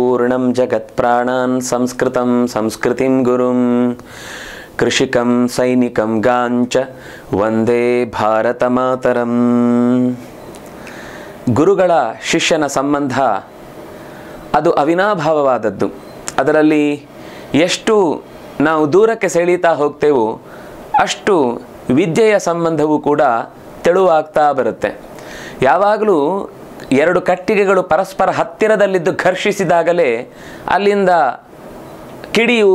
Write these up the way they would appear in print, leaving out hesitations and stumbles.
ಪೂರ್ಣಂ ಜಗತ್ ಪ್ರಾಣಾನ್ ಸಂಸ್ಕೃತಂ ಸಂಸ್ಕೃತಿಂ ಗುರುಂ ಕೃಷಿಕಂ ಸೈನಿಕಂ ಗಾಂಚ ವಂದೇ ಭಾರತ ಮಾತರಂ. ಗುರುಗಳ ಶಿಷ್ಯನ ಸಂಬಂಧ ಅದು ಅವಿನಾಭಾವವಾದದ್ದು. ಅದರಲ್ಲಿ ಎಷ್ಟು ನಾವು ದೂರಕ್ಕೆ ಸೆಳೀತಾ ಹೋಗ್ತೇವೋ ಅಷ್ಟು ವಿದ್ಯೆಯ ಸಂಬಂಧವೂ ಕೂಡ ತೆಳುವಾಗ್ತಾ ಬರುತ್ತೆ. ಯಾವಾಗಲೂ ಎರಡು ಕಟ್ಟಿಗೆಗಳು ಪರಸ್ಪರ ಹತ್ತಿರದಲ್ಲಿದ್ದು ಘರ್ಷಿಸಿದಾಗಲೇ ಅಲ್ಲಿಂದ ಕಿಡಿಯು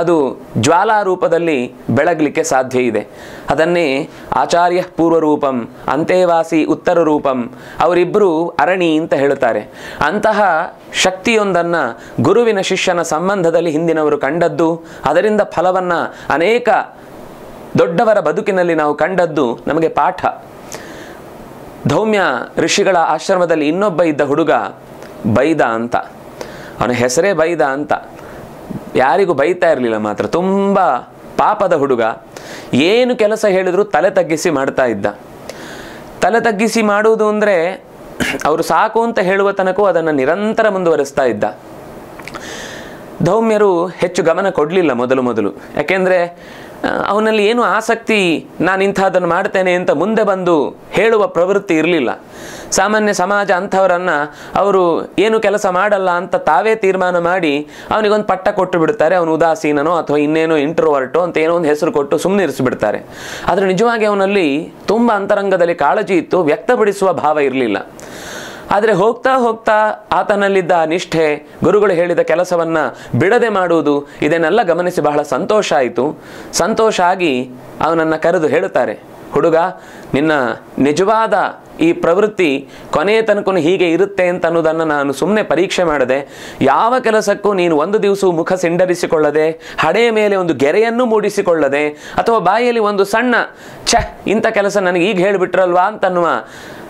ಅದು ಜ್ವಾಲಾ ರೂಪದಲ್ಲಿ ಬೆಳಗಲಿಕ್ಕೆ ಸಾಧ್ಯ ಇದೆ. ಅದನ್ನೇ ಆಚಾರ್ಯ ಪೂರ್ವರೂಪಂ ಅಂತೇವಾಸಿ ಉತ್ತರ ರೂಪಂ, ಅವರಿಬ್ಬರು ಅರಣಿ ಅಂತ ಹೇಳುತ್ತಾರೆ. ಅಂತಹ ಶಕ್ತಿಯೊಂದನ್ನು ಗುರುವಿನ ಶಿಷ್ಯನ ಸಂಬಂಧದಲ್ಲಿ ಹಿಂದಿನವರು ಕಂಡದ್ದು, ಅದರಿಂದ ಫಲವನ್ನು ಅನೇಕ ದೊಡ್ಡವರ ಬದುಕಿನಲ್ಲಿ ನಾವು ಕಂಡದ್ದು ನಮಗೆ ಪಾಠ. ಧೌಮ್ಯ ಋಷಿಗಳ ಆಶ್ರಮದಲ್ಲಿ ಇನ್ನೊಬ್ಬ ಇದ್ದ ಹುಡುಗ ಬೈದ ಅಂತ, ಅವನ ಹೆಸರೇ ಬೈದ ಅಂತ. ಯಾರಿಗೂ ಬೈತಾ ಇರಲಿಲ್ಲ, ಮಾತ್ರ ತುಂಬ ಪಾಪದ ಹುಡುಗ. ಏನು ಕೆಲಸ ಹೇಳಿದ್ರು ತಲೆ ತಗ್ಗಿಸಿ ಮಾಡ್ತಾ ಇದ್ದ. ತಲೆ ತಗ್ಗಿಸಿ ಮಾಡುವುದು ಅಂದರೆ ಅವರು ಸಾಕು ಅಂತ ಹೇಳುವ ತನಕ ಅದನ್ನು ನಿರಂತರ ಮುಂದುವರಿಸ್ತಾ ಇದ್ದ. ಧೌಮ್ಯರು ಹೆಚ್ಚು ಗಮನ ಕೊಡಲಿಲ್ಲ ಮೊದಲು. ಯಾಕೆಂದರೆ ಅವನಲ್ಲಿ ಏನು ಆಸಕ್ತಿ, ನಾನು ಇಂಥದ್ದನ್ನು ಮಾಡ್ತೇನೆ ಅಂತ ಮುಂದೆ ಬಂದು ಹೇಳುವ ಪ್ರವೃತ್ತಿ ಇರಲಿಲ್ಲ. ಸಾಮಾನ್ಯ ಸಮಾಜ ಅಂಥವರನ್ನು ಅವರು ಏನು ಕೆಲಸ ಮಾಡಲ್ಲ ಅಂತ ತಾವೇ ತೀರ್ಮಾನ ಮಾಡಿ ಅವನಿಗೊಂದು ಪಟ್ಟ ಕೊಟ್ಟು ಬಿಡ್ತಾರೆ. ಅವನು ಉದಾಸೀನನೋ ಅಥವಾ ಇನ್ನೇನೋ ಇಂಟ್ರೋವರ್ಟೋ ಅಂತ ಏನೋ ಒಂದು ಹೆಸರು ಕೊಟ್ಟು ಸುಮ್ಮನೆ ಇರಿಸಿಬಿಡ್ತಾರೆ. ಆದರೆ ನಿಜವಾಗಿ ಅವನಲ್ಲಿ ತುಂಬ ಅಂತರಂಗದಲ್ಲಿ ಕಾಳಜಿ ಇತ್ತು, ವ್ಯಕ್ತಪಡಿಸುವ ಭಾವ ಇರಲಿಲ್ಲ. ಆದರೆ ಹೋಗ್ತಾ ಹೋಗ್ತಾ ಆತನಲ್ಲಿದ್ದ ನಿಷ್ಠೆ, ಗುರುಗಳು ಹೇಳಿದ ಕೆಲಸವನ್ನು ಬಿಡದೆ ಮಾಡುವುದು, ಇದನ್ನೆಲ್ಲ ಗಮನಿಸಿ ಬಹಳ ಸಂತೋಷ ಆಯಿತು. ಸಂತೋಷ ಆಗಿ ಅವನನ್ನು ಕರೆದು ಹೇಳುತ್ತಾರೆ, ಹುಡುಗ, ನಿನ್ನ ನಿಜವಾದ ಈ ಪ್ರವೃತ್ತಿ ಕೊನೆಯ ತನಕ ಹೀಗೆ ಇರುತ್ತೆ ಅಂತ ಅನ್ನೋದನ್ನು ನಾನು ಸುಮ್ಮನೆ ಪರೀಕ್ಷೆ ಮಾಡಿದೆ. ಯಾವ ಕೆಲಸಕ್ಕೂ ನೀನು ಒಂದು ದಿವಸ ಮುಖ ಸಿಂಡರಿಸಿಕೊಳ್ಳದೆ, ಹಣೆಯ ಮೇಲೆ ಒಂದು ಗೆರೆಯನ್ನು ಮೂಡಿಸಿಕೊಳ್ಳದೆ, ಅಥವಾ ಬಾಯಲ್ಲಿ ಒಂದು ಸಣ್ಣ ಇಂಥ ಕೆಲಸ ನನಗೆ ಈಗ ಹೇಳಿಬಿಟ್ರಲ್ವಾ ಅಂತನ್ನುವ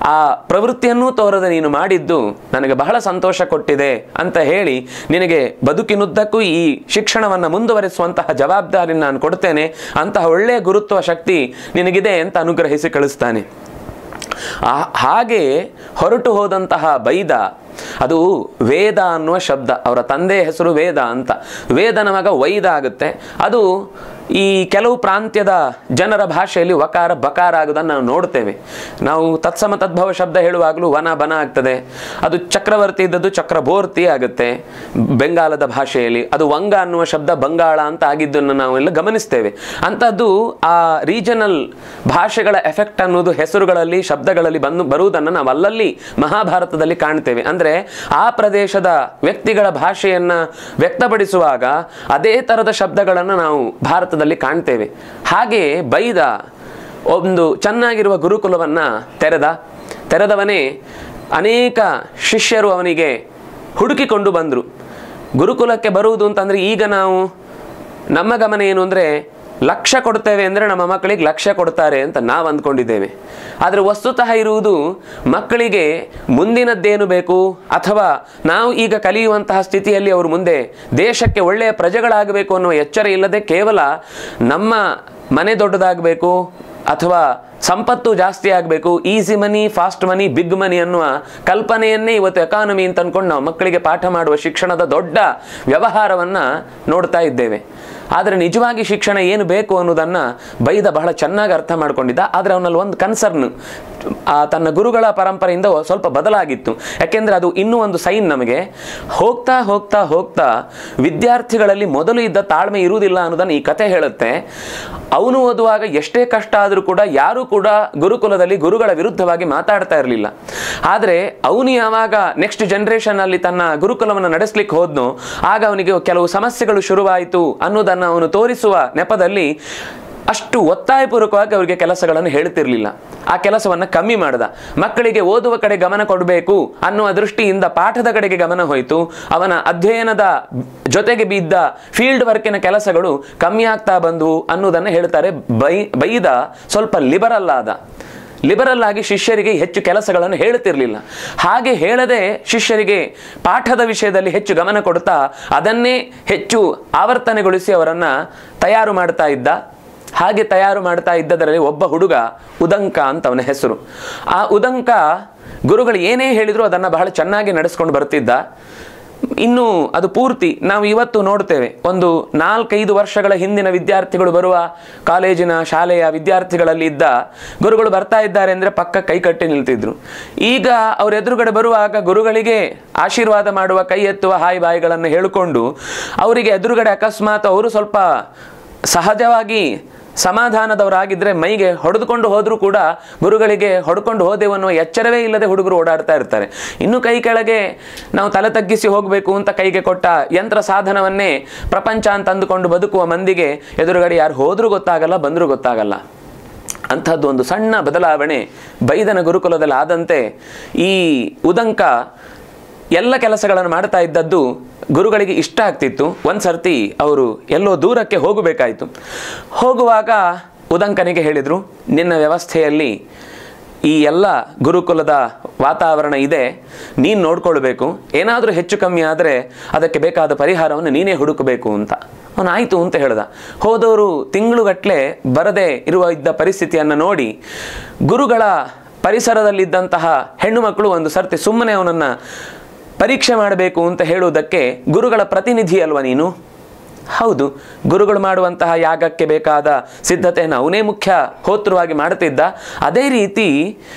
ಆ ಪ್ರವೃತ್ತಿಯನ್ನೂ ತೋರದೆ ನೀನು ಮಾಡಿದ್ದು ನನಗೆ ಬಹಳ ಸಂತೋಷ ಕೊಟ್ಟಿದೆ ಅಂತ ಹೇಳಿ, ನಿನಗೆ ಬದುಕಿನುದ್ದಕ್ಕೂ ಈ ಶಿಕ್ಷಣವನ್ನು ಮುಂದುವರಿಸುವಂತಹ ಜವಾಬ್ದಾರಿ ನಾನು ಕೊಡ್ತೇನೆ, ಅಂತಹ ಒಳ್ಳೆಯ ಗುರುತ್ವ ಶಕ್ತಿ ನಿನಗಿದೆ ಅಂತ ಅನುಗ್ರಹಿಸಿ ಕಳಿಸ್ತಾನೆ. ಹಾಗೆ ಹೊರಟು ಹೋದಂತಹ ಬೈದ, ಅದು ವೇದ ಅನ್ನುವ ಶಬ್ದ, ಅವರ ತಂದೆಯ ಹೆಸರು ವೇದ ಅಂತ. ವೇದನ ಮಗ ವೈದ ಆಗುತ್ತೆ. ಅದು ಈ ಕೆಲವು ಪ್ರಾಂತ್ಯದ ಜನರ ಭಾಷೆಯಲ್ಲಿ ವಕಾರ ಬಕಾರ ಆಗೋದನ್ನು ನಾವು ನೋಡ್ತೇವೆ. ನಾವು ತತ್ಸಮ ತದ್ಭವ ಶಬ್ದ ಹೇಳುವಾಗಲೂ ವನ ಬನ ಆಗ್ತದೆ. ಅದು ಚಕ್ರವರ್ತಿ ಇದ್ದದ್ದು ಚಕ್ರಬೋರ್ತಿ ಆಗುತ್ತೆ ಬೆಂಗಾಲದ ಭಾಷೆಯಲ್ಲಿ. ಅದು ವಂಗ ಅನ್ನುವ ಶಬ್ದ ಬಂಗಾಳ ಅಂತ ಆಗಿದ್ದನ್ನು ನಾವೆಲ್ಲ ಗಮನಿಸ್ತೇವೆ. ಅಂಥದ್ದು ಆ ರೀಜನಲ್ ಭಾಷೆಗಳ ಎಫೆಕ್ಟ್ ಅನ್ನೋದು ಹೆಸರುಗಳಲ್ಲಿ ಶಬ್ದಗಳಲ್ಲಿ ಬರುವುದನ್ನು ನಾವು ಅಲ್ಲಲ್ಲಿ ಮಹಾಭಾರತದಲ್ಲಿ ಕಾಣ್ತೇವೆ. ಅಂದರೆ ಆ ಪ್ರದೇಶದ ವ್ಯಕ್ತಿಗಳ ಭಾಷೆಯನ್ನು ವ್ಯಕ್ತಪಡಿಸುವಾಗ ಅದೇ ಥರದ ಶಬ್ದಗಳನ್ನು ನಾವು ಭಾರತದಲ್ಲಿ ಕಾಣ್ತೇವೆ. ಹಾಗೆ ಬೈದ ಒಂದು ಚೆನ್ನಾಗಿರುವ ಗುರುಕುಲವನ್ನು ತೆರೆದವನೇ ಅನೇಕ ಶಿಷ್ಯರು ಅವನಿಗೆ ಹುಡುಕಿಕೊಂಡು ಬಂದರು. ಗುರುಕುಲಕ್ಕೆ ಬರುವುದು ಅಂತಂದರೆ ಈಗ ನಮ್ಮ ಗಮನ ಏನು ಅಂದರೆ, ಲಕ್ಷ ಕೊಡ್ತೇವೆ ಅಂದರೆ ನಮ್ಮ ಮಕ್ಕಳಿಗೆ ಲಕ್ಷ ಕೊಡ್ತಾರೆ ಅಂತ ನಾವು ಅಂದ್ಕೊಂಡಿದ್ದೇವೆ. ಆದರೆ ವಸ್ತುತಃ ಇರುವುದು ಮಕ್ಕಳಿಗೆ ಮುಂದಿನದ್ದೇನು ಬೇಕು, ಅಥವಾ ನಾವು ಈಗ ಕಲಿಯುವಂತಹ ಸ್ಥಿತಿಯಲ್ಲಿ ಅವರು ಮುಂದೆ ದೇಶಕ್ಕೆ ಒಳ್ಳೆಯ ಪ್ರಜೆಗಳಾಗಬೇಕು ಅನ್ನುವ ಎಚ್ಚರ ಇಲ್ಲದೆ ಕೇವಲ ನಮ್ಮ ಮನೆ ದೊಡ್ಡದಾಗಬೇಕು ಅಥವಾ ಸಂಪತ್ತು ಜಾಸ್ತಿ ಆಗಬೇಕು, ಈಸಿ ಮನಿ, ಫಾಸ್ಟ್ ಮನಿ, ಬಿಗ್ ಮನಿ ಅನ್ನುವ ಕಲ್ಪನೆಯನ್ನೇ ಇವತ್ತು ಎಕಾನಮಿ ಅಂತ ಅಂದ್ಕೊಂಡು ನಾವು ಮಕ್ಕಳಿಗೆ ಪಾಠ ಮಾಡುವ ಶಿಕ್ಷಣದ ದೊಡ್ಡ ವ್ಯವಹಾರವನ್ನು ನೋಡ್ತಾ ಇದ್ದೇವೆ. ಆದರೆ ನಿಜವಾಗಿ ಶಿಕ್ಷಣ ಏನು ಬೇಕು ಅನ್ನೋದನ್ನು ಬೈದ ಬಹಳ ಚೆನ್ನಾಗಿ ಅರ್ಥ ಮಾಡ್ಕೊಂಡಿದ್ದ. ಆದರೆ ಅವನಲ್ಲಿ ಒಂದು ಕನ್ಸರ್ನ್ ತನ್ನ ಗುರುಗಳ ಪರಂಪರೆಯಿಂದ ಸ್ವಲ್ಪ ಬದಲಾಗಿತ್ತು. ಯಾಕೆಂದರೆ ಅದು ಇನ್ನೂ ಒಂದು ಸೈನ್ ನಮಗೆ. ಹೋಗ್ತಾ ಹೋಗ್ತಾ ಹೋಗ್ತಾ ವಿದ್ಯಾರ್ಥಿಗಳಲ್ಲಿ ಮೊದಲು ಇದ್ದ ತಾಳ್ಮೆ ಇರುವುದಿಲ್ಲ ಅನ್ನೋದನ್ನು ಈ ಕತೆ ಹೇಳುತ್ತೆ. ಅವನು ಓದುವಾಗ ಎಷ್ಟೇ ಕಷ್ಟ ಆದರೂ ಕೂಡ ಯಾರೂ ಕೂಡ ಗುರುಕುಲದಲ್ಲಿ ಗುರುಗಳ ವಿರುದ್ಧವಾಗಿ ಮಾತಾಡ್ತಾ ಇರಲಿಲ್ಲ. ಆದರೆ ಅವನು ಯಾವಾಗ ನೆಕ್ಸ್ಟ್ ಜನರೇಷನ್ನಲ್ಲಿ ತನ್ನ ಗುರುಕುಲವನ್ನು ನಡೆಸಲಿಕ್ಕೆ ಹೋದ್ನೋ ಆಗ ಅವನಿಗೆ ಕೆಲವು ಸಮಸ್ಯೆಗಳು ಶುರುವಾಯಿತು ಅನ್ನೋದನ್ನು ಅವನು ತೋರಿಸುವ ನೆಪದಲ್ಲಿ ಅಷ್ಟು ಒತ್ತಾಯಪೂರ್ವಕವಾಗಿ ಅವರಿಗೆ ಕೆಲಸಗಳನ್ನು ಹೇಳ್ತಿರ್ಲಿಲ್ಲ. ಆ ಕೆಲಸವನ್ನು ಕಮ್ಮಿ ಮಾಡ್ದ. ಮಕ್ಕಳಿಗೆ ಓದುವ ಕಡೆ ಗಮನ ಕೊಡಬೇಕು ಅನ್ನುವ ದೃಷ್ಟಿಯಿಂದ ಪಾಠದ ಕಡೆಗೆ ಗಮನ ಹೋಯಿತು. ಅವನ ಅಧ್ಯಯನದ ಜೊತೆಗೆ ಬಿದ್ದ ಫೀಲ್ಡ್ ವರ್ಕಿನ ಕೆಲಸಗಳು ಕಮ್ಮಿ ಆಗ್ತಾ ಬಂದವು ಅನ್ನೋದನ್ನು ಹೇಳ್ತಾರೆ. ಬೈದ ಸ್ವಲ್ಪ ಲಿಬರಲ್ ಆಗಿ ಶಿಷ್ಯರಿಗೆ ಹೆಚ್ಚು ಕೆಲಸಗಳನ್ನು ಹೇಳುತ್ತಿರಲಿಲ್ಲ. ಹಾಗೆ ಹೇಳದೆ ಶಿಷ್ಯರಿಗೆ ಪಾಠದ ವಿಷಯದಲ್ಲಿ ಹೆಚ್ಚು ಗಮನ ಕೊಡ್ತಾ ಅದನ್ನೇ ಹೆಚ್ಚು ಆವರ್ತನೆಗೊಳಿಸಿ ಅವರನ್ನು ತಯಾರು ಮಾಡ್ತಾ ಇದ್ದ. ಹಾಗೆ ತಯಾರು ಮಾಡ್ತಾ ಇದ್ದದರಲ್ಲಿ ಒಬ್ಬ ಹುಡುಗ ಉದಂಕ ಅಂತ ಅವನ ಹೆಸರು. ಆ ಉದಂಕ ಗುರುಗಳು ಏನೇ ಹೇಳಿದ್ರು ಅದನ್ನು ಬಹಳ ಚೆನ್ನಾಗಿ ನಡೆಸ್ಕೊಂಡು ಬರ್ತಿದ್ದ. ಇನ್ನು ಅದು ಪೂರ್ತಿ ನಾವು ಇವತ್ತು ನೋಡ್ತೇವೆ. ಒಂದು 4-5 ವರ್ಷಗಳ ಹಿಂದಿನ ವಿದ್ಯಾರ್ಥಿಗಳು ಬರುವ ಕಾಲೇಜಿನ ಶಾಲೆಯ ವಿದ್ಯಾರ್ಥಿಗಳಲ್ಲಿ ಇದ್ದ ಗುರುಗಳು ಬರ್ತಾ ಇದ್ದಾರೆ ಅಂದರೆ ಪಕ್ಕ ಕೈ ಕಟ್ಟಿ ನಿಲ್ತಿದ್ರು. ಈಗ ಅವ್ರ ಎದುರುಗಡೆ ಬರುವಾಗ ಗುರುಗಳಿಗೆ ಆಶೀರ್ವಾದ ಮಾಡುವ, ಕೈ ಎತ್ತುವ, ಹಾಯ್ ಬಾಯಿಗಳನ್ನು ಹೇಳಿಕೊಂಡು ಅವರಿಗೆ ಎದುರುಗಡೆ ಅಕಸ್ಮಾತ್ ಅವರು ಸ್ವಲ್ಪ ಸಹಜವಾಗಿ ಸಮಾಧಾನದವರಾಗಿದ್ದರೆ ಮೈಗೆ ಹೊಡೆದುಕೊಂಡು ಹೋದರೂ ಕೂಡ ಗುರುಗಳಿಗೆ ಹೊಡ್ಕೊಂಡು ಹೋದೆವು ಅನ್ನುವ ಎಚ್ಚರವೇ ಇಲ್ಲದೆ ಹುಡುಗರು ಓಡಾಡ್ತಾ ಇರ್ತಾರೆ. ಇನ್ನು ಕೈ ಕೆಳಗೆ ನಾವು ತಲೆ ತಗ್ಗಿಸಿ ಹೋಗಬೇಕು ಅಂತ ಕೈಗೆ ಕೊಟ್ಟ ಯಂತ್ರ ಸಾಧನವನ್ನೇ ಪ್ರಪಂಚ ಅಂತ ಅಂದುಕೊಂಡು ಬದುಕುವ ಮಂದಿಗೆ ಎದುರುಗಡೆ ಯಾರು ಹೋದರೂ ಗೊತ್ತಾಗಲ್ಲ, ಬಂದರೂ ಗೊತ್ತಾಗಲ್ಲ. ಅಂಥದ್ದು ಒಂದು ಸಣ್ಣ ಬದಲಾವಣೆ ಬೈದನ ಗುರುಕುಲದಲ್ಲಿ ಆದಂತೆ ಈ ಉದಂಕ ಎಲ್ಲ ಕೆಲಸಗಳನ್ನು ಮಾಡ್ತಾ ಇದ್ದದ್ದು ಗುರುಗಳಿಗೆ ಇಷ್ಟ ಆಗ್ತಿತ್ತು. ಒಂದು ಸರ್ತಿ ಅವರು ಎಲ್ಲೋ ದೂರಕ್ಕೆ ಹೋಗಬೇಕಾಯಿತು. ಹೋಗುವಾಗ ಉದಂಕನಿಗೆ ಹೇಳಿದರು, ನಿನ್ನ ವ್ಯವಸ್ಥೆಯಲ್ಲಿ ಈ ಎಲ್ಲ ಗುರುಕುಲದ ವಾತಾವರಣ ಇದೆ, ನೀನು ನೋಡ್ಕೊಳ್ಬೇಕು, ಏನಾದರೂ ಹೆಚ್ಚು ಕಮ್ಮಿ ಆದರೆ ಅದಕ್ಕೆ ಬೇಕಾದ ಪರಿಹಾರವನ್ನು ನೀನೇ ಹುಡುಕಬೇಕು ಅಂತ. ಅವನು ಆಯಿತು ಅಂತ ಹೇಳ್ದ. ಹೋದವರು ತಿಂಗಳುಗಟ್ಟಲೆ ಬರದೇ ಇದ್ದ ಪರಿಸ್ಥಿತಿಯನ್ನು ನೋಡಿ ಗುರುಗಳ ಪರಿಸರದಲ್ಲಿದ್ದಂತಹ ಹೆಣ್ಣು ಮಕ್ಕಳು ಒಂದು ಸರ್ತಿ ಸುಮ್ಮನೆ ಅವನನ್ನು ಪರೀಕ್ಷೆ ಮಾಡಬೇಕು ಅಂತ ಹೇಳುವುದಕ್ಕೆ, ಗುರುಗಳ ಪ್ರತಿನಿಧಿ ಅಲ್ವ ನೀನು? ಹೌದು, ಗುರುಗಳು ಮಾಡುವಂತಹ ಯಾಗಕ್ಕೆ ಬೇಕಾದ ಸಿದ್ಧತೆಯನ್ನು ಅವನೇ ಮುಖ್ಯ ಹೋತೃವಾಗಿ ಮಾಡುತ್ತಿದ್ದ. ಅದೇ ರೀತಿ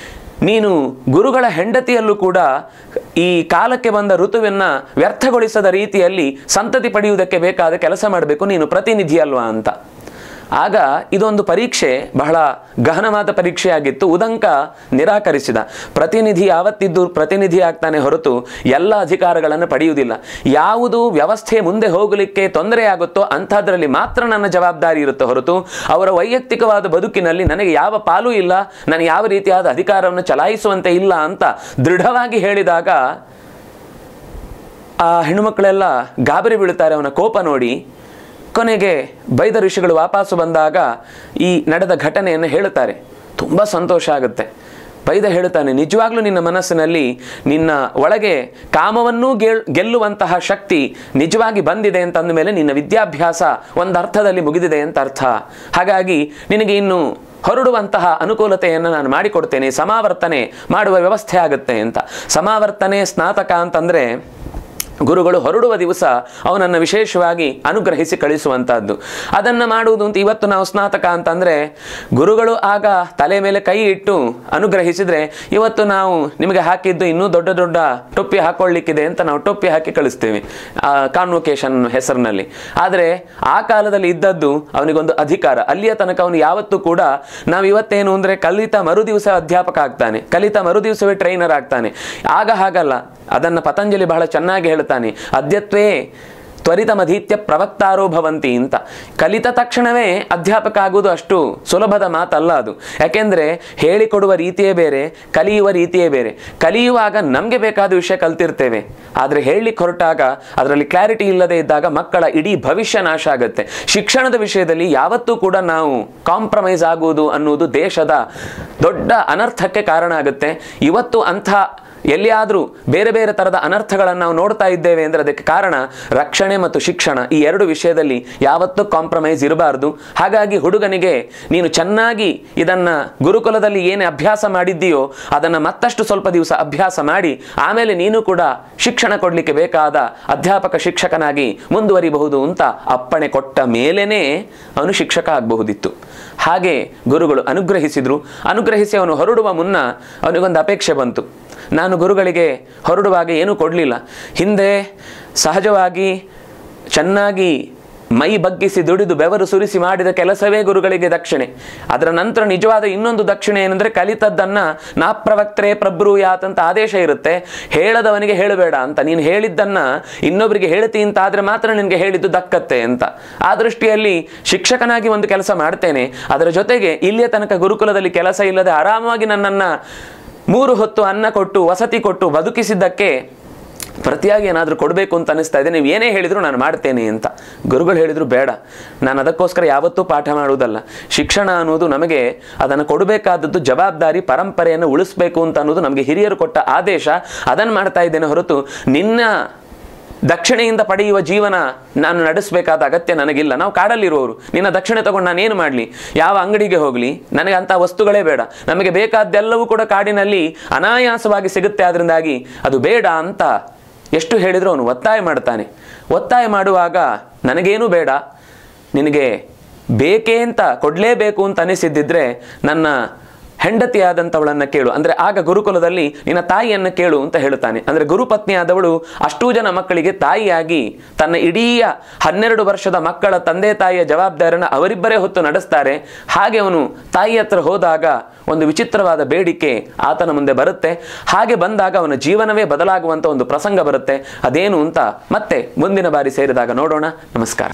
ನೀನು ಗುರುಗಳ ಹೆಂಡತಿಯಲ್ಲೂ ಕೂಡ ಈ ಕಾಲಕ್ಕೆ ಬಂದ ಋತುವನ್ನು ವ್ಯರ್ಥಗೊಳಿಸದ ರೀತಿಯಲ್ಲಿ ಸಂತತಿ ಪಡೆಯುವುದಕ್ಕೆ ಬೇಕಾದ ಕೆಲಸ ಮಾಡಬೇಕು, ನೀನು ಪ್ರತಿನಿಧಿ ಅಲ್ವಾ ಅಂತ. ಆಗ ಇದೊಂದು ಪರೀಕ್ಷೆ, ಬಹಳ ಗಹನವಾದ ಪರೀಕ್ಷೆಯಾಗಿತ್ತು. ಉದಂಕ ನಿರಾಕರಿಸಿದ. ಪ್ರತಿನಿಧಿ ಯಾವತ್ತಿದ್ದು ಪ್ರತಿನಿಧಿ ಆಗ್ತಾನೆ ಹೊರತು ಎಲ್ಲ ಅಧಿಕಾರಗಳನ್ನು ಪಡೆಯುವುದಿಲ್ಲ. ಯಾವುದು ವ್ಯವಸ್ಥೆ ಮುಂದೆ ಹೋಗಲಿಕ್ಕೆ ತೊಂದರೆಯಾಗುತ್ತೋ ಅಂಥದ್ರಲ್ಲಿ ಮಾತ್ರ ನನ್ನ ಜವಾಬ್ದಾರಿ ಇರುತ್ತೆ ಹೊರತು ಅವರ ವೈಯಕ್ತಿಕವಾದ ಬದುಕಿನಲ್ಲಿ ನನಗೆ ಯಾವ ಪಾಲು ಇಲ್ಲ, ನಾನು ಯಾವ ರೀತಿಯಾದ ಅಧಿಕಾರವನ್ನು ಚಲಾಯಿಸುವಂತೆ ಇಲ್ಲ ಅಂತ ದೃಢವಾಗಿ ಹೇಳಿದಾಗ ಆ ಹೆಣ್ಣುಮಕ್ಕಳೆಲ್ಲ ಗಾಬರಿ ಬೀಳುತ್ತಾರೆ ಅವನ ಕೋಪ ನೋಡಿ. ಕೊನೆಗೆ ಬೈದ ಋಷಿಗಳು ವಾಪಸ್ಸು ಬಂದಾಗ ಈ ನಡೆದ ಘಟನೆಯನ್ನು ಹೇಳುತ್ತಾರೆ. ತುಂಬ ಸಂತೋಷ ಆಗುತ್ತೆ. ಬೈದ ಹೇಳುತ್ತಾನೆ, ನಿಜವಾಗ್ಲೂ ನಿನ್ನ ಮನಸ್ಸಿನಲ್ಲಿ ನಿನ್ನ ಒಳಗೆ ಕಾಮವನ್ನೂ ಗೆಲ್ಲುವಂತಹ ಶಕ್ತಿ ನಿಜವಾಗಿ ಬಂದಿದೆ ಅಂತಂದ ಮೇಲೆ ನಿನ್ನ ವಿದ್ಯಾಭ್ಯಾಸ ಒಂದು ಅರ್ಥದಲ್ಲಿ ಮುಗಿದಿದೆ ಅಂತ ಅರ್ಥ. ಹಾಗಾಗಿ ನಿನಗೆ ಇನ್ನು ಹೊರಡುವಂತಹ ಅನುಕೂಲತೆಯನ್ನು ನಾನು ಮಾಡಿಕೊಡ್ತೇನೆ, ಸಮಾವರ್ತನೆ ಮಾಡುವ ವ್ಯವಸ್ಥೆ ಆಗುತ್ತೆ ಅಂತ. ಸಮಾವರ್ತನೆ ಸ್ನಾತಕ ಅಂತಂದರೆ ಗುರುಗಳು ಹೊರಡುವ ದಿವಸ ಅವನನ್ನು ವಿಶೇಷವಾಗಿ ಅನುಗ್ರಹಿಸಿ ಕಳಿಸುವಂಥದ್ದು. ಅದನ್ನು ಮಾಡುವುದು ಅಂತ ಇವತ್ತು ನಾವು ಸ್ನಾತಕ ಅಂತಂದರೆ ಗುರುಗಳು ಆಗ ತಲೆ ಮೇಲೆ ಕೈ ಇಟ್ಟು ಅನುಗ್ರಹಿಸಿದರೆ ಇವತ್ತು ನಾವು ನಿಮಗೆ ಹಾಕಿದ್ದು ಇನ್ನೂ ದೊಡ್ಡ ದೊಡ್ಡ ಟೊಪ್ಪಿ ಹಾಕೊಳ್ಳಿಕ್ಕಿದೆ ಅಂತ ನಾವು ಟೊಪ್ಪಿ ಹಾಕಿ ಕಳಿಸ್ತೇವೆ ಕಾನ್ವೊಕೇಶನ್ ಹೆಸರಿನಲ್ಲಿ. ಆದರೆ ಆ ಕಾಲದಲ್ಲಿ ಇದ್ದದ್ದು ಅವನಿಗೊಂದು ಅಧಿಕಾರ. ಅಲ್ಲಿಯ ತನಕ ಅವನು ಯಾವತ್ತೂ ಕೂಡ ನಾವು ಇವತ್ತೇನು ಅಂದರೆ ಕಲಿತ ಮರುದಿವಸ ಅಧ್ಯಾಪಕ ಆಗ್ತಾನೆ, ಕಲಿತ ಮರುದಿವಸವೇ ಟ್ರೈನರ್ ಆಗ್ತಾನೆ. ಆಗ ಹಾಗಲ್ಲ. ಅದನ್ನು ಪತಂಜಲಿ ಬಹಳ ಚೆನ್ನಾಗಿ ಹೇಳ್ತಾನೆ, ಅದ್ಯತ್ವೇ ತ್ವರಿತಮಧೀತ್ಯ ಪ್ರವಕ್ತಾರೋ ಭವಂತಿ ಅಂತ. ಕಲಿತ ತಕ್ಷಣವೇ ಅಧ್ಯಾಪಕ ಆಗುವುದು ಅಷ್ಟು ಸುಲಭದ ಮಾತಲ್ಲ ಅದು. ಯಾಕೆಂದರೆ ಹೇಳಿಕೊಡುವ ರೀತಿಯೇ ಬೇರೆ, ಕಲಿಯುವ ರೀತಿಯೇ ಬೇರೆ. ಕಲಿಯುವಾಗ ನಮಗೆ ಬೇಕಾದ ವಿಷಯ ಕಲ್ತಿರ್ತೇವೆ, ಆದರೆ ಹೇಳಲಿಕ್ಕೆ ಹೊರಟಾಗ ಅದರಲ್ಲಿ ಕ್ಲಾರಿಟಿ ಇಲ್ಲದೆ ಇದ್ದಾಗ ಮಕ್ಕಳ ಇಡೀ ಭವಿಷ್ಯ ನಾಶ ಆಗುತ್ತೆ. ಶಿಕ್ಷಣದ ವಿಷಯದಲ್ಲಿ ಯಾವತ್ತೂ ಕೂಡ ನಾವು ಕಾಂಪ್ರಮೈಸ್ ಆಗುವುದು ಅನ್ನುವುದು ದೇಶದ ದೊಡ್ಡ ಅನರ್ಥಕ್ಕೆ ಕಾರಣ ಆಗುತ್ತೆ. ಇವತ್ತು ಅಂಥ ಎಲ್ಲಿಯಾದರೂ ಬೇರೆ ಬೇರೆ ಥರದ ಅನರ್ಥಗಳನ್ನು ನಾವು ನೋಡ್ತಾ ಇದ್ದೇವೆ ಅಂದರೆ ಅದಕ್ಕೆ ಕಾರಣ ರಕ್ಷಣೆ ಮತ್ತು ಶಿಕ್ಷಣ, ಈ ಎರಡು ವಿಷಯದಲ್ಲಿ ಯಾವತ್ತೂ ಕಾಂಪ್ರಮೈಸ್ ಇರಬಾರ್ದು. ಹಾಗಾಗಿ ಹುಡುಗನಿಗೆ ನೀನು ಚೆನ್ನಾಗಿ ಇದನ್ನು ಗುರುಕುಲದಲ್ಲಿ ಏನೇ ಅಭ್ಯಾಸ ಮಾಡಿದ್ದೀಯೋ ಅದನ್ನು ಮತ್ತಷ್ಟು ಸ್ವಲ್ಪ ದಿವಸ ಅಭ್ಯಾಸ ಮಾಡಿ ಆಮೇಲೆ ನೀನು ಕೂಡ ಶಿಕ್ಷಣ ಕೊಡಲಿಕ್ಕೆ ಬೇಕಾದ ಅಧ್ಯಾಪಕ ಶಿಕ್ಷಕನಾಗಿ ಮುಂದುವರಿಬಹುದು ಅಂತ ಅಪ್ಪಣೆ ಕೊಟ್ಟ ಮೇಲೇ ಅವನು ಶಿಕ್ಷಕ ಆಗಬಹುದಿತ್ತು. ಹಾಗೆ ಗುರುಗಳು ಅನುಗ್ರಹಿಸಿದರು. ಅನುಗ್ರಹಿಸಿ ಅವನು ಹೊರಡುವ ಮುನ್ನ ಅವನಿಗೊಂದು ಅಪೇಕ್ಷೆ ಬಂತು. ನಾನು ಗುರುಗಳಿಗೆ ಹೊರಡುವಾಗ ಏನೂ ಕೊಡಲಿಲ್ಲ. ಹಿಂದೆ ಸಹಜವಾಗಿ ಚೆನ್ನಾಗಿ ಮೈ ಬಗ್ಗಿಸಿ ದುಡಿದು ಬೆವರು ಸುರಿಸಿ ಮಾಡಿದ ಕೆಲಸವೇ ಗುರುಗಳಿಗೆ ದಕ್ಷಿಣೆ. ಅದರ ನಂತರ ನಿಜವಾದ ಇನ್ನೊಂದು ದಕ್ಷಿಣೆ ಏನಂದರೆ ಕಲಿತದ್ದನ್ನು ನಾಪ್ರವಕ್ತರೇ ಪ್ರಬ್ರೂಯಾತ್ ಅಂತ ಆದೇಶ ಇರುತ್ತೆ. ಹೇಳದವನಿಗೆ ಹೇಳಬೇಡ ಅಂತ. ನೀನು ಹೇಳಿದ್ದನ್ನು ಇನ್ನೊಬ್ಬರಿಗೆ ಹೇಳ್ತಿ ಅಂತ ಆದರೆ ಮಾತ್ರ ನಿನಗೆ ಹೇಳಿದ್ದು ದಕ್ಕತ್ತೆ ಅಂತ. ಆ ದೃಷ್ಟಿಯಲ್ಲಿ ಶಿಕ್ಷಕನಾಗಿ ಒಂದು ಕೆಲಸ ಮಾಡ್ತೇನೆ, ಅದರ ಜೊತೆಗೆ ಇಲ್ಲಿಯ ತನಕ ಗುರುಕುಲದಲ್ಲಿ ಕೆಲಸ ಇಲ್ಲದೆ ಆರಾಮವಾಗಿ ನನ್ನನ್ನು 3 ಹೊತ್ತು ಅನ್ನ ಕೊಟ್ಟು ವಸತಿ ಕೊಟ್ಟು ಬದುಕಿಸಿದ್ದಕ್ಕೆ ಪ್ರತಿಯಾಗಿ ಏನಾದರೂ ಕೊಡಬೇಕು ಅಂತ ಅನಿಸ್ತಾ ಇದೆ, ನೀವು ಏನೇ ಹೇಳಿದರೂ ನಾನು ಮಾಡ್ತೇನೆ ಅಂತ. ಗುರುಗಳು ಹೇಳಿದರು, ಬೇಡ, ನಾನು ಅದಕ್ಕೋಸ್ಕರ ಯಾವತ್ತೂ ಪಾಠ ಮಾಡುವುದಲ್ಲ. ಶಿಕ್ಷಣ ಅನ್ನೋದು ನಮಗೆ ಅದನ್ನು ಕೊಡಬೇಕಾದದ್ದು ಜವಾಬ್ದಾರಿ, ಪರಂಪರೆಯನ್ನು ಉಳಿಸಬೇಕು ಅಂತ ಅನ್ನೋದು ನಮಗೆ ಹಿರಿಯರು ಕೊಟ್ಟ ಆದೇಶ. ಅದನ್ನು ಮಾಡ್ತಾ ಇದ್ದೇನೆ ಹೊರತು ನಿನ್ನ ದಕ್ಷಿಣೆಯಿಂದ ಪಡೆಯುವ ಜೀವನ ನಾನು ನಡೆಸಬೇಕಾದ ಅಗತ್ಯ ನನಗಿಲ್ಲ. ನಾವು ಕಾಡಲ್ಲಿರುವವರು, ನಿನ್ನ ದಕ್ಷಿಣೆ ತಗೊಂಡು ನಾನೇನು ಮಾಡಲಿ, ಯಾವ ಅಂಗಡಿಗೆ ಹೋಗಲಿ, ನನಗೆ ಅಂಥ ವಸ್ತುಗಳೇ ಬೇಡ. ನಮಗೆ ಬೇಕಾದ್ದೆಲ್ಲವೂ ಕೂಡ ಕಾಡಿನಲ್ಲಿ ಅನಾಯಾಸವಾಗಿ ಸಿಗುತ್ತೆ, ಅದರಿಂದಾಗಿ ಅದು ಬೇಡ ಅಂತ ಎಷ್ಟು ಹೇಳಿದರೂ ಅವನು ಒತ್ತಾಯ ಮಾಡ್ತಾನೆ. ಒತ್ತಾಯ ಮಾಡುವಾಗ ನನಗೇನು ಬೇಡ, ನಿನಗೆ ಬೇಕೇ ಅಂತ ಕೊಡಲೇಬೇಕು ಅಂತ ಅನಿಸಿದ್ದಿದ್ರೆ ನನ್ನ ಹೆಂಡತಿಯಾದಂಥವಳನ್ನು ಕೇಳು, ಅಂದರೆ ಆಗ ಗುರುಕುಲದಲ್ಲಿ ನಿನ್ನ ತಾಯಿಯನ್ನು ಕೇಳು ಅಂತ ಹೇಳುತ್ತಾನೆ. ಅಂದರೆ ಗುರುಪತ್ನಿಯಾದವಳು ಅಷ್ಟೂ ಜನ ಮಕ್ಕಳಿಗೆ ತಾಯಿಯಾಗಿ ತನ್ನ ಇಡೀ 12 ವರ್ಷದ ಮಕ್ಕಳ ತಂದೆ ತಾಯಿಯ ಜವಾಬ್ದಾರಿಯನ್ನು ಅವರಿಬ್ಬರೇ ಹೊತ್ತು ನಡೆಸ್ತಾರೆ. ಹಾಗೆ ಅವನು ತಾಯಿ ಹತ್ರ ಹೋದಾಗ ಒಂದು ವಿಚಿತ್ರವಾದ ಬೇಡಿಕೆ ಆತನ ಮುಂದೆ ಬರುತ್ತೆ. ಹಾಗೆ ಬಂದಾಗ ಅವನ ಜೀವನವೇ ಬದಲಾಗುವಂಥ ಒಂದು ಪ್ರಸಂಗ ಬರುತ್ತೆ. ಅದೇನು ಅಂತ ಮತ್ತೆ ಮುಂದಿನ ಬಾರಿ ಸೇರಿದಾಗ ನೋಡೋಣ. ನಮಸ್ಕಾರ.